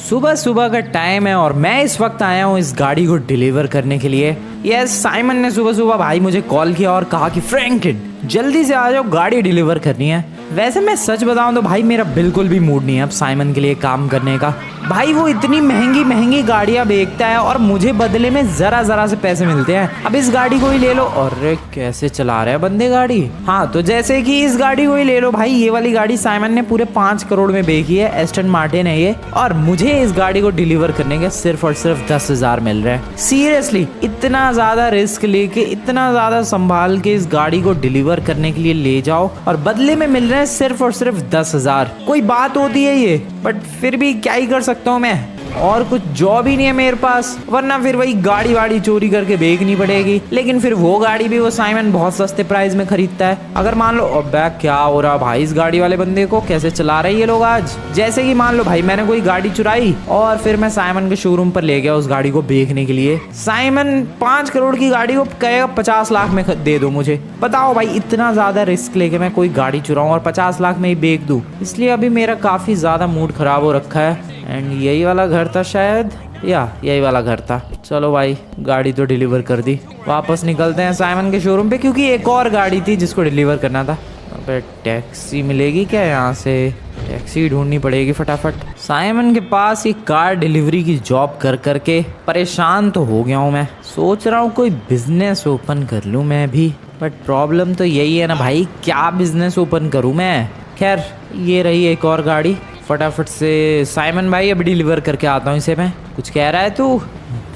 सुबह सुबह का टाइम है और मैं इस वक्त आया हूँ इस गाड़ी को डिलीवर करने के लिए। यस, साइमन ने सुबह सुबह भाई मुझे कॉल किया और कहा कि फ्रैंकलिन जल्दी से आ जाओ, गाड़ी डिलीवर करनी है। वैसे मैं सच बताऊं तो भाई मेरा बिल्कुल भी मूड नहीं है अब साइमन के लिए काम करने का। भाई वो इतनी महंगी महंगी गाड़ियां बेचता है और मुझे बदले में जरा जरा से पैसे मिलते हैं। अब इस गाड़ी को ही ले लो। अरे कैसे चला रहा है बंदे गाड़ी। हाँ तो जैसे कि इस गाड़ी को ही ले लो भाई, ये वाली गाड़ी साइमन ने पूरे 5 करोड़ में बेची है। एस्टन मार्टिन है ये, और मुझे इस गाड़ी को डिलीवर करने के सिर्फ और सिर्फ 10,000 मिल रहे हैं। सीरियसली इतना ज्यादा रिस्क लेके, इतना ज्यादा संभाल के इस गाड़ी को डिलीवर करने के लिए ले जाओ और बदले में मिल रहे हैं सिर्फ और सिर्फ 10,000। कोई बात होती है ये? बट फिर भी क्या ही कर सकता हूँ मैं, और कुछ जॉब ही नहीं है मेरे पास, वरना फिर वही गाड़ी वाड़ी चोरी करके बेचनी पड़ेगी। लेकिन फिर वो गाड़ी भी वो साइमन बहुत सस्ते प्राइस में खरीदता है। अगर मान लो अबे क्या हो रहा भाई, इस गाड़ी वाले बंदे को कैसे चला रहे ये लोग आज। जैसे कि मान लो भाई मैंने कोई गाड़ी चुराई और फिर मैं साइमन के शोरूम पर ले गया उस गाड़ी को बेचने के लिए। साइमन 5 करोड़ की गाड़ी को कहेगा 50 लाख में दे दो मुझे। बताओ भाई इतना ज्यादा रिस्क लेके मैं कोई गाड़ी चुराऊं और 50 लाख में ही बेच दूं। इसलिए अभी मेरा काफी ज्यादा मूड खराब हो रखा है। एंड यही वाला घर था शायद, या यही वाला घर था। चलो भाई गाड़ी तो डिलीवर कर दी, वापस निकलते हैं साइमन के शोरूम पे, क्योंकि एक और गाड़ी थी जिसको डिलीवर करना था। अबे टैक्सी मिलेगी क्या यहाँ से? टैक्सी ढूंढनी पड़ेगी फटाफट। साइमन के पास ये कार डिलीवरी की जॉब कर करके परेशान तो हो गया हूँ मैं। सोच रहा हूँ कोई बिजनेस ओपन कर लूँ मैं भी, बट प्रॉब्लम तो यही है ना भाई, क्या बिजनेस ओपन करूँ मैं। खैर ये रही एक और गाड़ी, फटाफट से साइमन भाई अभी डिलीवर करके आता हूँ इसे मैं। कुछ कह रहा है तू?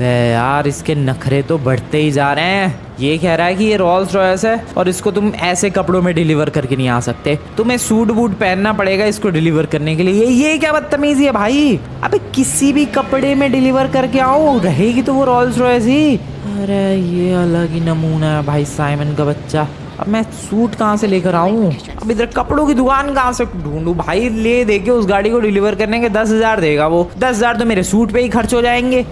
यार इसके नखरे तो बढ़ते ही जा रहे हैं। ये कह रहा है कि ये रोल्स रॉयस है और इसको तुम ऐसे कपड़ों में डिलीवर करके नहीं आ सकते, तुम्हें सूट बूट पहनना पड़ेगा इसको डिलीवर करने के लिए। ये क्या बदतमीजी है भाई। अबे किसी भी कपड़े में डिलीवर करके आओ, रहेगी तो वो रोल्स रॉयस ही। अरे ये अलग ही नमूना है भाई साइमन का बच्चा। अब मैं सूट कहाँ से लेकर आऊँ? अब इधर कपड़ों की दुकान कहाँ से ढूंढूं भाई? ले दे के उस गाड़ी को डिलीवर करने के 10,000 देगा वो। 10,000 तो मेरे सूट पे ही खर्च हो जाएंगे।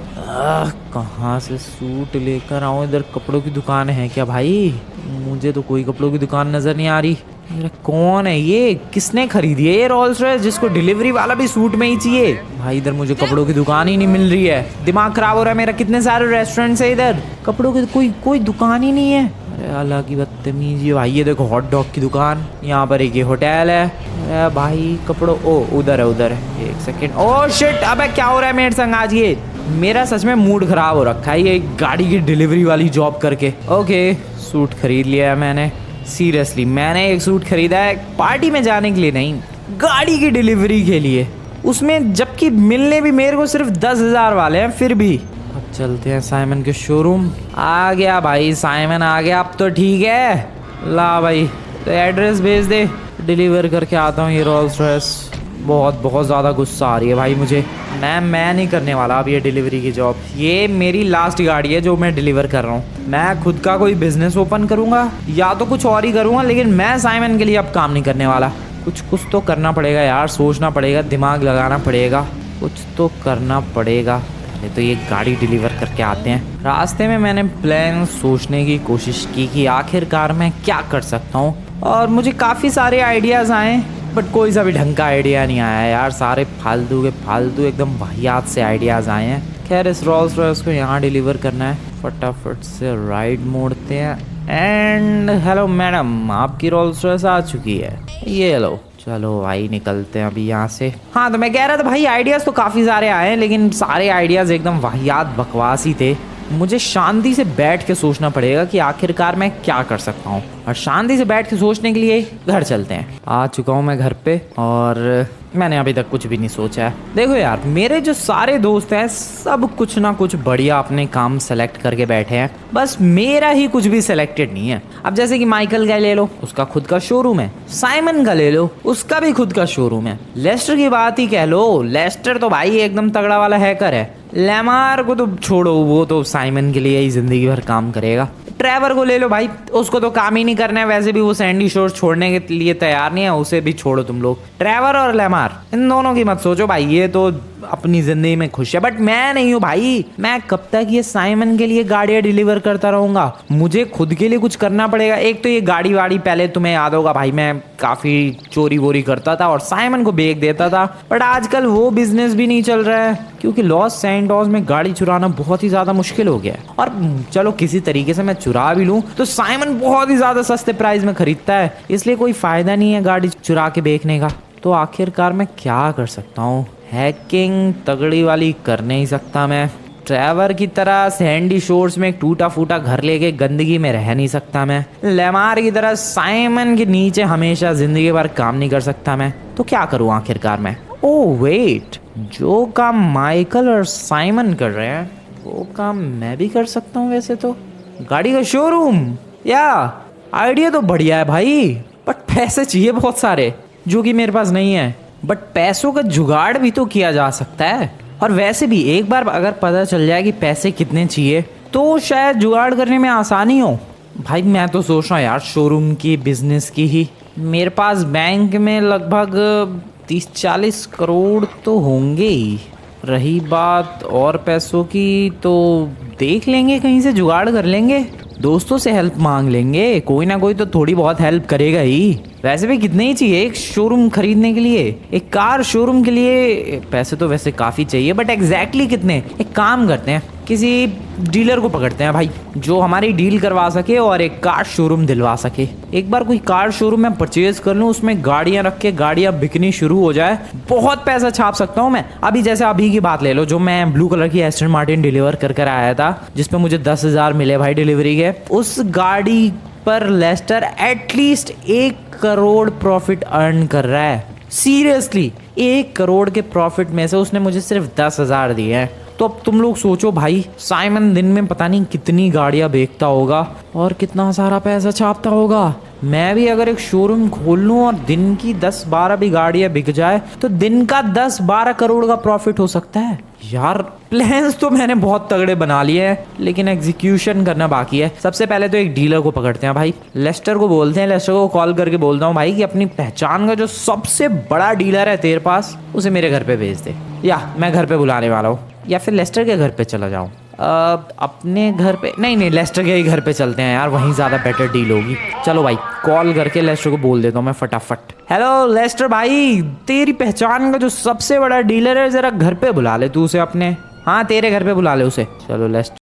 कहाँ से सूट लेकर आऊँ? इधर कपड़ों की दुकान है क्या भाई? मुझे तो कोई कपड़ों की दुकान नजर नहीं आ रही। अरे कौन है ये? किसने खरीदी है ये रोल्स रॉयस जिसको डिलीवरी वाला भी सूट में ही चाहिए? भाई इधर मुझे कपड़ों की दुकान ही नहीं मिल रही है, दिमाग खराब हो रहा है मेरा। कितने सारे रेस्टोरेंट्स है इधर, कपड़ों की कोई दुकान ही नहीं है। अरे अलग ही बदतमीजी भाई। ये देखो हॉट डॉग की दुकान, यहाँ पर एक ये होटल है। अरे भाई कपड़ों, ओ उधर है। एक सेकेंड, ओ शिट, अबे क्या हो रहा है मेरे संग आज? ये मेरा सच में मूड खराब हो रखा है ये गाड़ी की डिलीवरी वाली जॉब करके। ओके सूट खरीद लिया है मैंने। सीरियसली मैंने एक सूट खरीदा है पार्टी में जाने के लिए नहीं, गाड़ी की डिलीवरी के लिए, उसमें जबकि मिलने भी मेरे को सिर्फ 10,000 वाले हैं। फिर भी अब चलते हैं साइमन के शोरूम। आ गया भाई साइमन आ गया, अब तो ठीक है। ला भाई तो एड्रेस भेज दे, डिलीवर करके आता हूँ ये रोल्स रॉयस। बहुत ज़्यादा गुस्सा आ रही है भाई मुझे। मैं नहीं करने वाला अब ये डिलीवरी की जॉब। ये मेरी लास्ट गाड़ी है जो मैं डिलीवर कर रहा हूँ। मैं खुद का कोई बिजनेस ओपन करूँगा या तो कुछ और ही करूँगा, लेकिन मैं साइमन के लिए अब काम नहीं करने वाला। कुछ तो करना पड़ेगा यार, सोचना पड़ेगा, दिमाग लगाना पड़ेगा, कुछ तो करना पड़ेगा। पहले तो ये गाड़ी डिलीवर करके आते हैं। रास्ते में मैंने प्लान सोचने की कोशिश की कि आखिरकार मैं क्या कर सकता हूँ, और मुझे काफ़ी सारे आइडियाज़ आए, बट कोई सा भी ढंग का आइडिया नहीं आया यार। सारे फालतू एकदम वाहियात से आइडियाज़ आए हैं। खैर इस रोल्स रॉयस को यहाँ डिलीवर करना है, फटाफट से राइट मोड़ते हैं। एंड हेलो मैडम, आपकी रोल्स रॉयस आ चुकी है, ये लो। चलो भाई निकलते हैं अभी यहाँ से। हाँ तो मैं कह रहा था भाई आइडियाज़ तो काफ़ी सारे आए हैं, लेकिन सारे आइडियाज़ एकदम वाहियात बकवास ही थे। मुझे शांति से बैठ के सोचना पड़ेगा कि आखिरकार मैं क्या कर सकता हूँ, और शांति से बैठ के सोचने के लिए घर चलते हैं। आ चुका हूँ मैं घर पे और मैंने अभी तक कुछ भी नहीं सोचा है। देखो यार मेरे जो सारे दोस्त हैं सब कुछ ना कुछ बढ़िया अपने काम सेलेक्ट करके बैठे हैं, बस मेरा ही कुछ भी सिलेक्टेड नहीं है। अब जैसे कि माइकल का ले लो, उसका खुद का शोरूम है। साइमन का ले लो, उसका भी खुद का शोरूम है। लेस्टर की बात ही कह लो, लेस्टर तो भाई एकदम तगड़ा वाला हैकर है। लेमार को तो छोड़ो, वो तो साइमन के लिए ही जिंदगी भर काम करेगा। ट्रेवर को ले लो भाई, उसको तो काम ही नहीं करना है, वैसे भी वो सैंडी शोर छोड़ने के लिए तैयार नहीं है, उसे भी छोड़ो तुम लोग। ट्रेवर और लेमार इन दोनों की मत सोचो भाई, ये तो अपनी जिंदगी में खुश है, बट मैं नहीं हूँ भाई। मैं कब तक ये साइमन के लिए गाड़ियाँ डिलीवर करता रहूंगा? मुझे खुद के लिए कुछ करना पड़ेगा। एक तो ये गाड़ी वाड़ी, पहले तुम्हें याद होगा भाई, मैं काफी चोरी वोरी करता था और साइमन को बेच देता था, बट आजकल वो बिजनेस भी नहीं चल रहा है क्योंकि लॉस सैंटोस में गाड़ी चुराना बहुत ही ज्यादा मुश्किल हो गया है। और चलो किसी तरीके से मैं चुरा भी लूं तो साइमन बहुत ही ज्यादा सस्ते प्राइस में खरीदता है, इसलिए कोई फायदा नहीं है गाड़ी चुरा के बेचने का। तो आखिरकार मैं क्या कर सकता हूँ? हैकिंग तगड़ी वाली कर नहीं सकता मैं। ट्रेवर की तरह सैंडी शोर्स में एक टूटा फूटा घर लेके गंदगी में रह नहीं सकता मैं। लेमार की तरह साइमन के नीचे हमेशा जिंदगी भर काम नहीं कर सकता मैं। तो क्या करूँ आखिरकार मैं? ओह वेट, जो काम माइकल और साइमन कर रहे हैं वो काम मैं भी कर सकता हूँ वैसे तो। गाड़ी का शोरूम, या आइडिया तो बढ़िया है भाई, बट पैसे चाहिए बहुत सारे जो कि मेरे पास नहीं है। बट पैसों का जुगाड़ भी तो किया जा सकता है, और वैसे भी एक बार अगर पता चल जाए कि पैसे कितने चाहिए तो शायद जुगाड़ करने में आसानी हो। भाई मैं तो सोच रहा हूँ यार शोरूम की बिजनेस की ही। मेरे पास बैंक में लगभग 30-40 करोड़ तो होंगे ही। रही बात और पैसों की तो देख लेंगे, कहीं से जुगाड़ कर लेंगे, दोस्तों से हेल्प मांग लेंगे, कोई ना कोई तो थोड़ी बहुत हेल्प करेगा ही। वैसे भी कितने ही चाहिए एक शोरूम खरीदने के लिए? एक कार शोरूम के लिए पैसे तो वैसे काफ़ी चाहिए, बट एग्जैक्टली कितने? एक काम करते हैं, किसी डीलर को पकड़ते हैं भाई जो हमारी डील करवा सके और एक कार शोरूम दिलवा सके। एक बार कोई कार शोरूम में परचेज कर लूँ, उसमें गाड़ियाँ रख के गाड़ियाँ बिकनी शुरू हो जाए, बहुत पैसा छाप सकता हूँ मैं। अभी जैसे अभी की बात ले लो, जो मैं ब्लू कलर की एस्टन मार्टिन डिलीवर कर आया था जिसपे मुझे 10,000 मिले भाई डिलीवरी के, उस गाड़ी पर लेस्टर एटलीस्ट 1 करोड़ प्रॉफिट अर्न कर रहा है। सीरियसली 1 करोड़ के प्रॉफिट में से उसने मुझे सिर्फ 10,000 दिए हैं। तो अब तुम लोग सोचो भाई, साइमन दिन में पता नहीं कितनी गाड़ियां बेचता होगा और कितना सारा पैसा छापता होगा। मैं भी अगर एक शोरूम खोल लूं और दिन की 10-12 भी गाड़ियां बिक जाए तो दिन का 10-12 करोड़ का प्रॉफिट हो सकता है। यार प्लान्स तो मैंने बहुत तगड़े बना लिए हैं, लेकिन एग्जीक्यूशन करना बाकी है। सबसे पहले तो एक डीलर को पकड़ते हैं भाई, लेस्टर को बोलते हैं, लेस्टर को कॉल करके बोलता हूँ भाई कि अपनी पहचान का जो सबसे बड़ा डीलर है तेरे पास उसे मेरे घर पे भेज दे, या मैं घर पे बुलाने वाला हूँ, या फिर लेस्टर के घर पे चला जाऊँ। अपने घर पे नहीं, लेस्टर के ही घर पे चलते हैं यार, वहीं ज़्यादा बेटर डील होगी। चलो भाई कॉल करके लेस्टर को बोल देता हूँ मैं फटाफट। हेलो लेस्टर भाई, तेरी पहचान का जो सबसे बड़ा डीलर है ज़रा घर पे बुला ले तू उसे अपने। हाँ तेरे घर पे बुला ले उसे। चलो लेस्टर